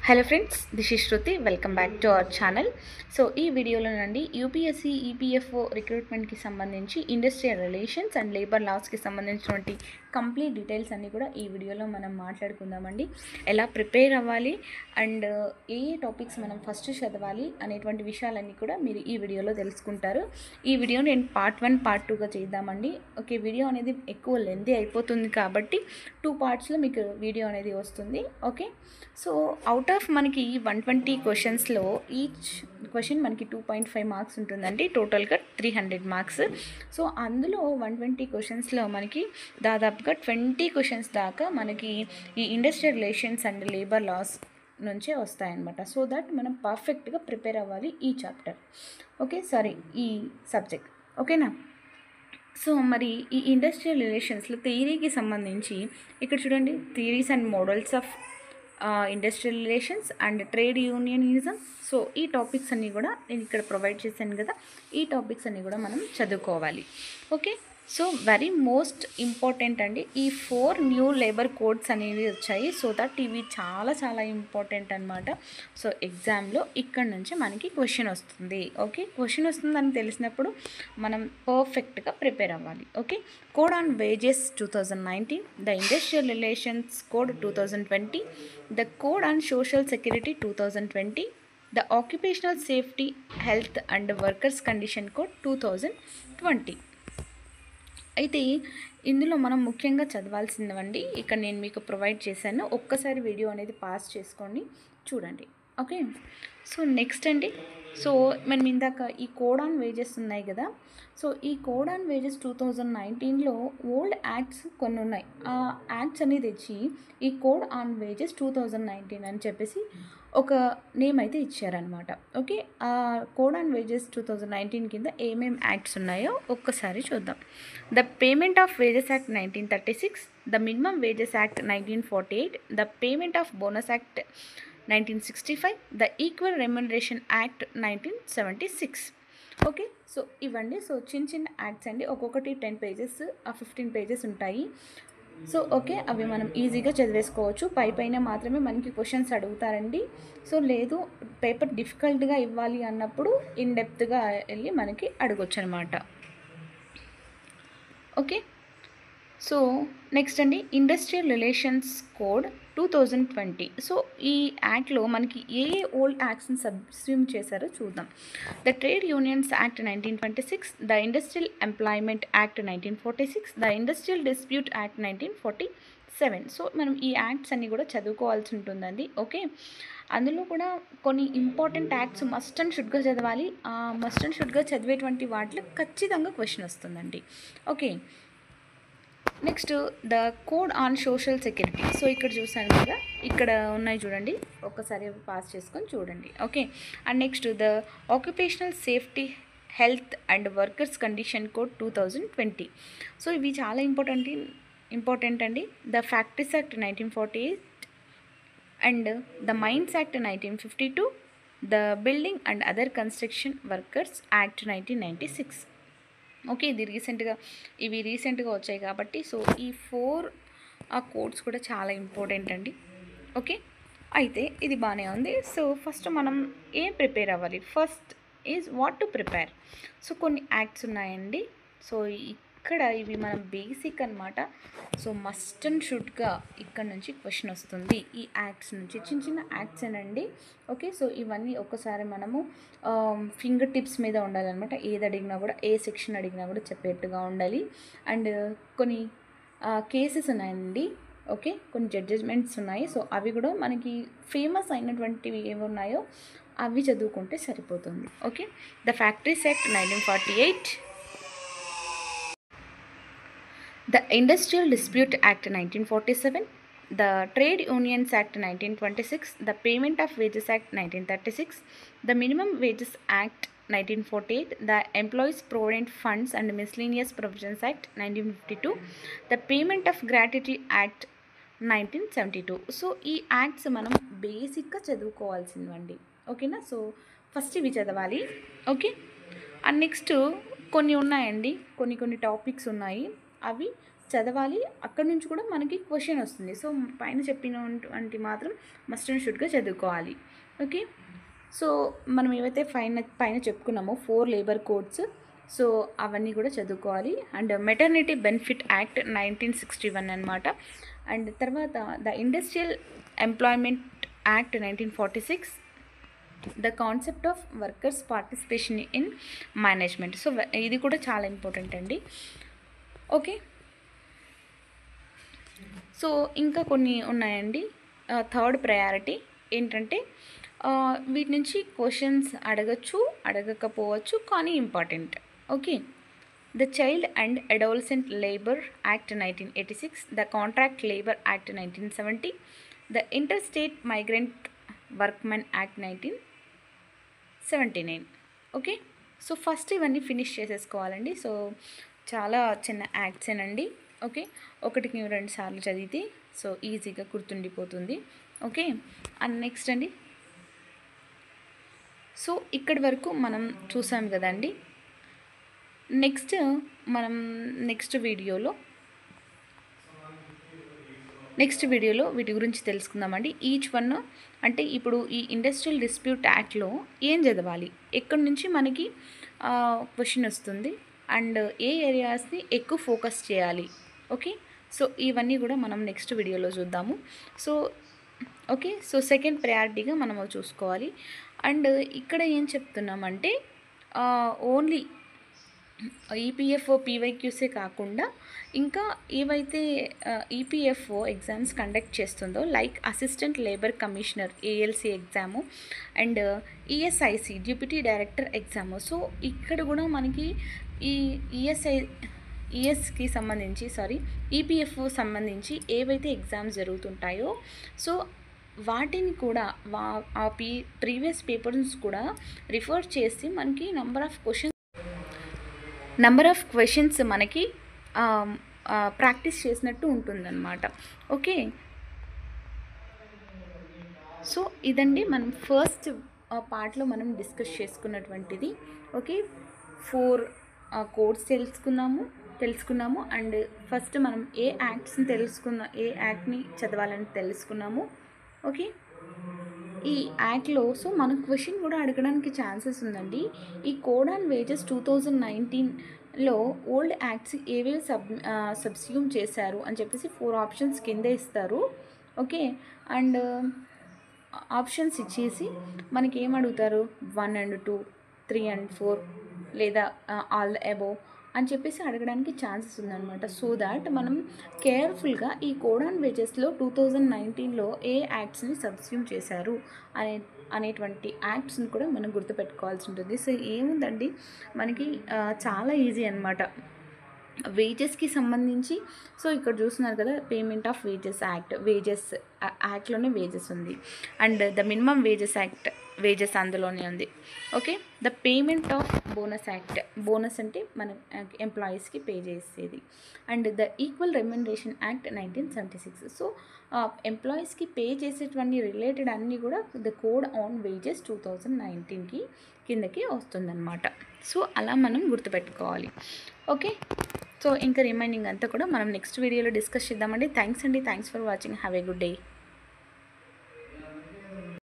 Hello friends, this is Shruti. Welcome back to our channel. So ఈ వీడియోలో నుండి UPSC EPFO రిక్రూట్మెంట్కి సంబంధించి industrial relations and labour లాస్కి సంబంధించినటువంటి కంప్లీట్ డీటెయిల్స్ అన్నీ కూడా ఈ వీడియోలో మనం మాట్లాడుకుందామండి. ఎలా ప్రిపేర్ అవ్వాలి అండ్ ఏ టాపిక్స్ మనం ఫస్ట్ చదవాలి అనేటువంటి విషయాలన్నీ కూడా మీరు ఈ వీడియోలో తెలుసుకుంటారు. ఈ వీడియో నేను పార్ట్ 1 పార్ట్ 2గా చేద్దామండి. ఓకే, వీడియో అనేది ఎక్కువ లెంతీ అయిపోతుంది కాబట్టి 2 పార్ట్స్లో మీకు వీడియో అనేది వస్తుంది. ఓకే, సో అవుట్ ఆఫ్ మనకి 120 క్వశ్చన్స్లో ఈచ్ క్వశ్చన్ మనకి 2.5 మార్క్స్ ఉంటుందండి. టోటల్గా 300 మార్క్స్. సో అందులో 120 క్వశ్చన్స్లో మనకి దాదాపుగా 20 క్వశ్చన్స్ దాకా మనకి ఈ industrial relations and labour laws నుంచే వస్తాయన్నమాట. సో దట్ మనం పర్ఫెక్ట్గా ప్రిపేర్ అవ్వాలి ఈ చాప్టర్. ఓకే, సారీ, ఈ సబ్జెక్ట్. ఓకేనా? సో మరి ఈ ఇండస్ట్రియల్ రిలేషన్స్లో థియరీకి సంబంధించి ఇక్కడ చూడండి, theories and models of industrial relations and trade unionism. So ఈ టాపిక్స్ అన్నీ కూడా నేను ఇక్కడ ప్రొవైడ్ చేశాను కదా, ఈ టాపిక్స్ అన్నీ కూడా మనం చదువుకోవాలి. Okay, so very most important అండి, ఈ 4 న్యూ లేబర్ కోడ్స్ అనేవి వచ్చాయి. సో దట్ ఇవి చాలా చాలా ఇంపార్టెంట్ అనమాట. సో ఎగ్జామ్లో ఇక్కడ నుంచి మనకి క్వశ్చన్ వస్తుంది. ఓకే, క్వశ్చన్ వస్తుందని తెలిసినప్పుడు మనం పర్ఫెక్ట్గా ప్రిపేర్ అవ్వాలి. Okay, code on wages 2019, the industrial relations code 2020, the code on social security 2020, the occupational safety health and workers condition code 2020. అయితే ఇందులో మనం ముఖ్యంగా చదవాల్సినవండి ఇక్కడ నేను మీకు ప్రొవైడ్ చేశాను. ఒక్కసారి వీడియో అనేది పాస్ చేసుకోండి, చూడండి. ఓకే, సో నెక్స్ట్ అండి, సో మనం ఇందాక ఈ కోడ్ ఆన్ వేజెస్ ఉన్నాయి కదా, సో ఈ కోడ్ ఆన్ వేజెస్ 2019లో ఓల్డ్ యాక్ట్స్ కొన్ని ఉన్నాయి. ఆ యాక్ట్స్ అనేది తెచ్చి ఈ కోడ్ ఆన్ వేజెస్ 2019 అని చెప్పేసి ఒక నేమ్ అయితే ఇచ్చారనమాట. ఓకే, ఆ కోడ్ ఆన్ వేజెస్ 2019 కింద ఏమేమి యాక్ట్స్ ఉన్నాయో ఒక్కసారి చూద్దాం. The payment of wages act 1936, the minimum wages act 1948, the payment of bonus act 1965, the equal remuneration act 1976. Okay, so ఇవ్వండి. సో చిన్న చిన్న యాక్ట్స్ అండి, ఒక్కొక్కటి 10 పేజెస్ 15 పేజెస్ ఉంటాయి. సో ఓకే, అవి మనం ఈజీగా చదివేసుకోవచ్చు. పైన మాత్రమే మనకి క్వశ్చన్స్ అడుగుతారండి. సో లేదు, పేపర్ డిఫికల్ట్గా ఇవ్వాలి అన్నప్పుడు ఇన్ డెప్త్గా వెళ్ళి మనకి అడగొచ్చు అనమాట. ఓకే, సో నెక్స్ట్ అండి, ఇండస్ట్రియల్ రిలేషన్స్ కోడ్ 2020. సో ఈ యాక్ట్లో మనకి ఏ ఓల్డ్ యాక్ట్స్ని సబ్స్యూమ్ చేశారో చూద్దాం. The trade unions act 1926, the industrial employment act 1946, the industrial dispute act 1947. So మనం ఈ యాక్ట్స్ అన్నీ కూడా చదువుకోవాల్సి ఉంటుందండి. ఓకే, అందులో కూడా కొన్ని ఇంపార్టెంట్ యాక్ట్స్ మస్ట్ అండ్ షుడ్గా చదవాలి. మస్ట్ అండ్ షుడ్గా చదివేటువంటి వాటిలో ఖచ్చితంగా క్వశ్చన్ వస్తుందండి. Okay, next the code on social security. So ఇక్కడ చూసాను కదా, ఇక్కడ ఉన్నాయి చూడండి, ఒక్కసారి పాస్ చేసుకొని చూడండి. Okay, and next the occupational safety health and workers condition code 2020. So ఇవి చాలా ఇంపార్టెంట్ అండి. The factories act 1948 and the mines act 1952, the building and other construction workers act 1996. Okay, ఇవి రీసెంట్గా వచ్చాయి కాబట్టి సో ఈ 4 ఆ కోడ్స్ కూడా చాలా ఇంపార్టెంట్ అండి. ఓకే, అయితే ఇది బాగానే ఉంది. సో ఫస్ట్ మనం ఏం ప్రిపేర్ అవ్వాలి? First is what to prepare. So కొన్ని యాక్ట్స్ ఉన్నాయండి. సో ఇక్కడ ఇవి మనం బేసిక్ అనమాట. సో మస్ట్ అండ్ షుడ్గా ఇక్కడ నుంచి క్వశ్చన్ వస్తుంది ఈ యాక్ట్స్ నుంచి, చిన్న యాక్ట్స్ ఏనండి. ఓకే, సో ఇవన్నీ ఒక్కసారి మనము ఫింగర్ టిప్స్ మీద ఉండాలన్నమాట. ఏది అడిగినా కూడా, ఏ సెక్షన్ అడిగినా కూడా చెప్పేట్టుగా ఉండాలి. అండ్ కొన్ని కేసెస్ ఉన్నాయండి. ఓకే, కొన్ని జడ్జిమెంట్స్ ఉన్నాయి. సో అవి కూడా మనకి ఫేమస్ అయినటువంటివి ఏమి ఉన్నాయో అవి చదువుకుంటే సరిపోతుంది. Okay, the factories act 1948, the Industrial Dispute Act 1947, the Trade Unions Act 1926, the Payment of Wages Act 1936, the Minimum Wages Act 1948, the Employees Provident Funds and Miscellaneous Provisions Act 1952, the Payment of Gratuity Act 1972. So ఈ acts మనం బేసిక్గా చదువుకోవాల్సినవండి. ఓకేనా? So first ఇవి చదవాలి. Okay, and next కొన్ని ఉన్నాయండి, కొన్ని topics ఉన్నాయి, అవి చదవాలి, అక్కడ నుంచి కూడా మనకి క్వశ్చన్ వస్తుంది. సో పైన చెప్పినటువంటి మాత్రం మస్ట్ అండ్ షుడ్గా చదువుకోవాలి. ఓకే, సో మనం ఏవైతే పైన చెప్పుకున్నామో 4 లేబర్ కోడ్స్, సో అవన్నీ కూడా చదువుకోవాలి. అండ్ మెటర్నిటీ బెనిఫిట్ యాక్ట్ 1961 అనమాట. అండ్ తర్వాత the industrial employment act 1946, the concept of workers participation in management. So ఇది కూడా చాలా ఇంపార్టెంట్ అండి. ఓకే, సో ఇంకా కొన్ని ఉన్నాయండి. థర్డ్ ప్రయారిటీ ఏంటంటే వీటి నుంచి క్వశ్చన్స్ అడగచ్చు, అడగకపోవచ్చు, కానీ important. Okay, the child and adolescent labour act 1986, the contract labour act 1970, the inter state migrant workmen act 1979. Okay, so first ఇవన్నీ ఫినిష్ చేసేసుకోవాలండి. సో చాలా చిన్న యాక్ట్సేనండి. ఓకే, 1కి 2 సార్లు చదివితే సో ఈజీగా గుర్తుండిపోతుంది. ఓకే, అండ్ నెక్స్ట్ అండి, సో ఇక్కడి వరకు మనం చూసాం కదండి. మనం నెక్స్ట్ వీడియోలో వీటి గురించి తెలుసుకుందామండి. ఈచ్ వన్ అంటే ఇప్పుడు ఈ ఇండస్ట్రియల్ డిస్ప్యూట్ యాక్ట్లో ఏం చదవాలి, ఎక్కడి నుంచి మనకి క్వశ్చన్ వస్తుంది, అండ్ ఏ ఏరియాస్ని ఎక్కువ ఫోకస్ చేయాలి. ఓకే, సో ఇవన్నీ కూడా మనం నెక్స్ట్ వీడియోలో చూద్దాము. సో ఓకే, సో సెకండ్ ప్రయారిటీగా మనం చూసుకోవాలి. అండ్ ఇక్కడ ఏం చెప్తున్నామంటే ఓన్లీ ఈపీఎఫ్ఓ పీవైక్యూసే కాకుండా ఇంకా ఏవైతే ఈపీఎఫ్ఓ ఎగ్జామ్స్ కండక్ట్ చేస్తుందో, like assistant labour commissioner ALC exam and ESIC deputy director exam. So ఇక్కడ కూడా మనకి ఈ ఈఎస్కి సంబంధించి ఈపీఎఫ్ఓ సంబంధించి ఏవైతే ఎగ్జామ్స్ జరుగుతుంటాయో సో వాటిని కూడా ప్రీవియస్ పేపర్స్ కూడా రిఫర్ చేసి మనకి నెంబర్ ఆఫ్ క్వశ్చన్స్ మనకి ప్రాక్టీస్ చేసినట్టు ఉంటుందన్నమాట. ఓకే, సో ఇదండి మనం ఫస్ట్ పార్ట్లో మనం డిస్కస్ చేసుకున్నటువంటిది. ఓకే, 4 కోడ్స్ తెలుసుకున్నాము. అండ్ ఫస్ట్ మనం ఏ యాక్ట్ని చదవాలని తెలుసుకున్నాము. ఓకే, ఈ యాక్ట్లో సో మనకు క్వశ్చన్ కూడా అడగడానికి ఛాన్సెస్ ఉందండి. ఈ కోడ్ ఆన్ వేజెస్ 2019లో ఓల్డ్ యాక్ట్స్ ఏవేవి సబ్స్యూమ్ చేశారు అని చెప్పేసి 4 ఆప్షన్స్ కింద ఇస్తారు. ఓకే, అండ్ ఆప్షన్స్ ఇచ్చేసి మనకి ఏం అడుగుతారు, 1 and 2, 3 and 4 లేదా ఆల్ ద అబోవ్ అని చెప్పేసి అడగడానికి ఛాన్సెస్ ఉందన్నమాట. సో దాట్ మనం కేర్ఫుల్గా ఈ కోడ్ ఆన్ వేజెస్లో 2019లో ఏ యాక్ట్స్ని సబ్స్యూమ్ చేశారు అనేటువంటి యాక్ట్స్ని కూడా మనం గుర్తుపెట్టుకోవాల్సి ఉంటుంది. సో ఏముందండి మనకి చాలా ఈజీ అన్నమాట. వేజెస్కి సంబంధించి సో ఇక్కడ చూస్తున్నారు కదా, పేమెంట్ ఆఫ్ వేజెస్ యాక్ట్లోనే వేజెస్ ఉంది. అండ్ ద మినిమం వేజెస్ అందులోనే ఉంది. Okay, the payment of bonus act, bonus అంటే మన ఎంప్లాయీస్కి పే చేసేది. And the equal remuneration act 1976. So ఎంప్లాయీస్కి పే చేసేటువంటి రిలేటెడ్ అన్నీ కూడా ద కోడ్ ఆన్ వేజెస్ 2019కి కిందకి వస్తుందన్నమాట. సో అలా మనం గుర్తుపెట్టుకోవాలి. ఓకే, సో ఇంకా రిమైనింగ్ అంతా కూడా మనం నెక్స్ట్ వీడియోలో డిస్కస్ చేద్దామండి. Thanks for watching. Have a good day.